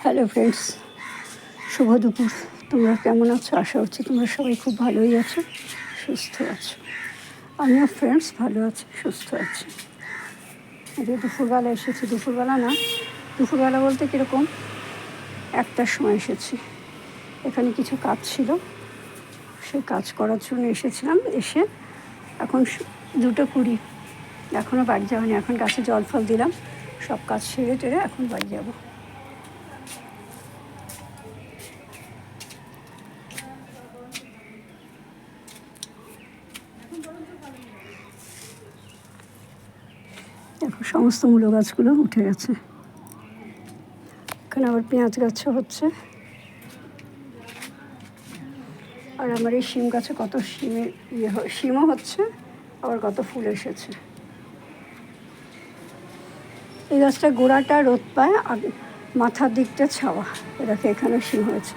Hello friends, শুভ দুপুর। তোমরা কেমন আছো? আশা করছি তোমরা সবাই খুব ভালোই আছো, সুস্থ আছো। আমিও ফ্রেন্ডস ভালো আছি, সুস্থ আছি। আজকে দুপুরবেলা এসেছি, দুপুরবেলা বলতে কীরকম 1টার সময় এসেছি। এখানে কিছু কাজ ছিল, সেই কাজ করার জন্য এসেছিলাম। এসে এখন 2:20, এখনও বাড়ি যাওয়ানি। এখন গাছে জল ফল দিলাম, সব কাজ সেরে টেরে এখন বাড়ি যাবো। দেখো, সমস্ত মূলো গাছগুলো উঠে গেছে। এখানে আবার পেঁয়াজ গাছও হচ্ছে। আর আমার এই শিম গাছে কত শিমও হচ্ছে, আবার কত ফুল এসেছে। এই গাছটা গোড়াটা রোদ পায়, আর মাথার দিকটা ছাওয়া। এটাকে এখানে শিম হয়েছে,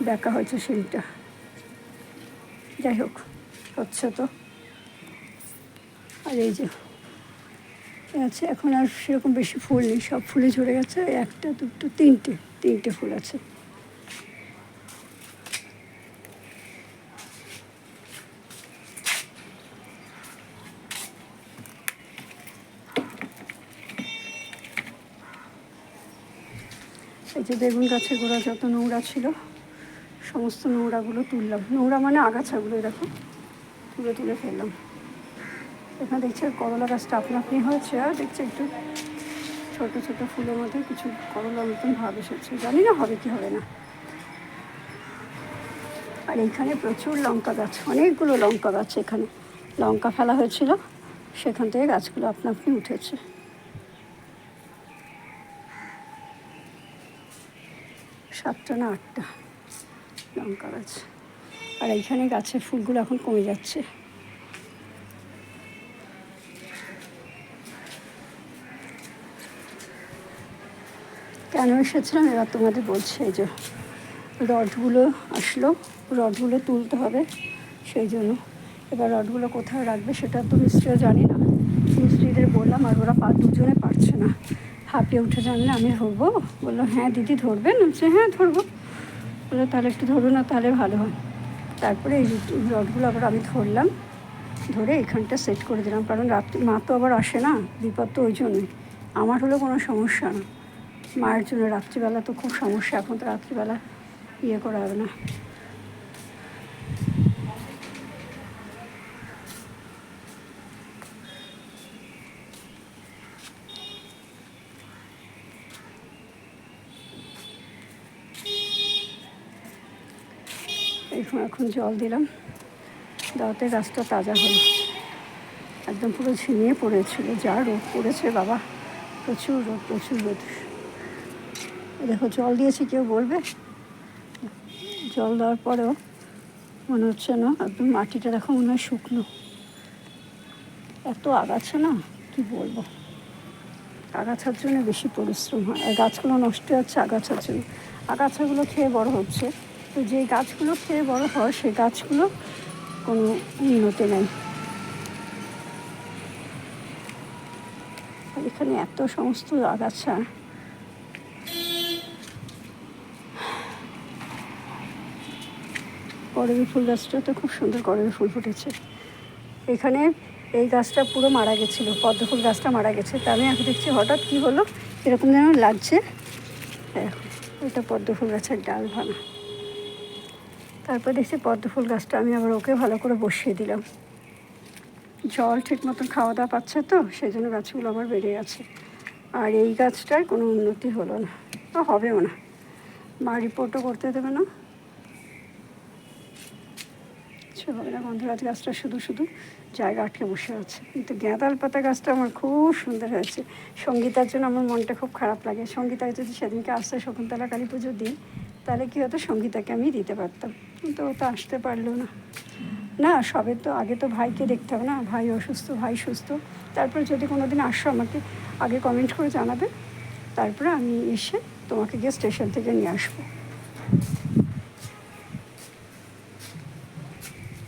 দেখা হয়েছে শিমটা। যাই হোক, হচ্ছে তো। আর এই যে আছে, এখন আর সেরকম বেশি ফুল নেই, সব ফুলে ঝরে গেছে। 1টা 2টো 3টে ফুল আছে। এই যে বেগুন গাছের গোড়া যত নোংরা ছিল, সমস্ত নোংরাগুলো তুললাম। নোংরা মানে আগাছাগুলো দেখো, তুলে ফেললাম। এখানে দেখছি করলা গাছটা আপনি হয়েছে, আর দেখছি একটু ছোট ছোট ফুলের মধ্যে কিছু করলার মতন ভাব এসেছে। জানি না হবে কি হবে না। আর এইখানে প্রচুর লঙ্কা গাছ, অনেকগুলো লঙ্কা গাছ। এখানে লঙ্কা ফেলা হয়েছিল, সেখান থেকে গাছগুলো আপনি উঠেছে। সাতটা না 8টা লঙ্কা গাছ। আর এইখানে গাছের ফুলগুলো এখন কমে যাচ্ছে। কেন এসেছিলাম এবার তোমাদের বলছি। এই যে রডগুলো আসলো, রডগুলো তুলতে হবে, সেই জন্য। এবার রডগুলো কোথায় রাখবে সেটা তো নিশ্চয়ই জানি না। মিস্ত্রিদের বললাম, আর ওরা দুজনে পারছে না, হাঁপিয়ে উঠে। জানলে আমি ধরবো? বললো হ্যাঁ দিদি ধরবেন। বলছে হ্যাঁ ধরবো। বললো তাহলে একটু ধরুন না, তাহলে ভালো হয়। তারপরে এই রডগুলো আবার আমি ধরলাম, ধরে এখানটা সেট করে দিলাম। কারণ রাত্রি মা তো আবার আসে না, বিপদ তো ওই জন্যই। আমার হলে কোনো সমস্যা না, মায়ের জন্য রাত্রিবেলা তো খুব সমস্যা। এখন তো রাত্রিবেলা করা হবে না। এখন জল দিলাম, দাওয়াতে গাছটা তাজা হলো। একদম পুরো ঝিমিয়ে পড়েছিল, যা রোদ পড়েছে বাবা, প্রচুর রোদ। দেখো জল দিয়েছি, কেউ বলবে? জল দেওয়ার পরেও মনে হচ্ছে না, একদম মাটিটা দেখো মনে হয় শুকনো। এত আগাছা না, কি বলবো। আগাছার জন্য বেশি পরিশ্রম হয়, আর গাছগুলো নষ্ট হচ্ছে আগাছার জন্য। আগাছাগুলো খেয়ে বড় হচ্ছে, তো যে গাছগুলো খেয়ে বড় হয় সেই গাছগুলো কোনো উন্নতি নেই। এখানে এত সমস্ত আগাছা। করবী ফুল গাছটাতে খুব সুন্দর করবী ফুল ফুটেছে। এখানে এই গাছটা পুরো মারা গেছিলো, পদ্ম ফুল গাছটা মারা গেছে। তা আমি এখন দেখছি হঠাৎ কী হলো, এরকম যেন লাগছে। এখন এটা পদ্ম ফুল গাছের ডাল ভাঙা। তারপর দেখছি পদ্ম ফুল গাছটা আমি আবার ওকে ভালো করে বসিয়ে দিলাম। জল ঠিক মতন খাওয়া দাওয়া পাচ্ছে তো, সেই জন্য গাছগুলো আবার বেড়ে গেছে। আর এই গাছটার কোনো উন্নতি হলো না, তো হবেও না। মা রিপোর্টও করতে দেবে না, কিছু হবে না। গন্ধরাজ গাছটা শুধু জায়গা আটকে বসে আছে। কিন্তু গ্যাঁদাল পাতা গাছটা আমার খুব সুন্দর হয়েছে। সঙ্গীতার জন্য আমার মনটা খুব খারাপ লাগে। সঙ্গীতাকে যদি সেদিনকে আসতে শকুন্তলা কালী পুজো দিই, তাহলে কী হতো, সঙ্গীতাকে আমি দিতে পারতাম। কিন্তু ও তো আসতে পারলো না। সবে তো আগে তো ভাইকে দেখতে হবে না, ভাই অসুস্থ, ভাই সুস্থ। তারপরে যদি কোনো দিন আসো আমাকে আগে কমেন্ট করে জানাবে, তারপরে আমি এসে তোমাকে গিয়ে স্টেশন থেকে নিয়ে আসবো।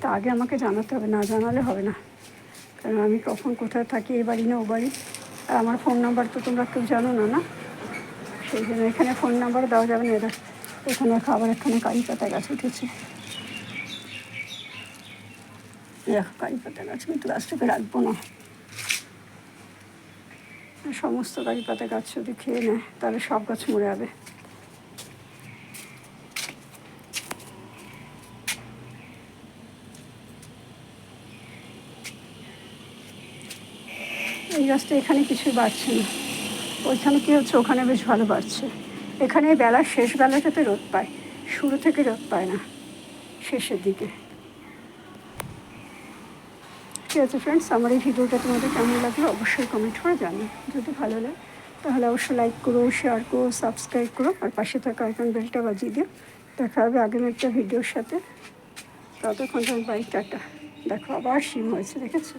তা আগে আমাকে জানাতে হবে, না জানালে হবে না। কারণ আমি কখন কোথায় থাকি, এ বাড়ি না ও বাড়ি। আর আমার ফোন নাম্বার তো তোমরা কেউ জানো না, সেই জন্য এখানে ফোন নাম্বার দেওয়া যাবে না। এরা এখানে খাবার, এখানে কারি পাতা গাছ উঠেছে, দেখো কারি পাতা গাছ, কিন্তু গাছটাকে রাখবো না। সমস্ত কারি পাতা গাছ যদি খেয়ে নেয় তাহলে সব গাছ মরে যাবে। এই গাছটা এখানে কিছুই বাড়ছে না, ওইখানে কী হচ্ছে, ওখানে বেশ ভালো বাড়ছে। এখানে বেলার শেষ বেলাটাতে রোদ পায়, শুরু থেকে রোদ পায় না, শেষের দিকে। ঠিক আছে ফ্রেন্ডস, আমার এই ভিডিওটা তোমাদের কেমন লাগলো অবশ্যই কমেন্ট করে জানিও। যদি ভালো লাগে তাহলে অবশ্যই লাইক করো, শেয়ার করো, সাবস্ক্রাইব করো, আর পাশে থাকা আইকন বেলটা বাজিয়ে দিও। দেখা হবে আগামী একটা ভিডিওর সাথে। ততক্ষণ তোমার বাই, টাটা। দেখো আবার শিম হয়েছে, দেখেছো?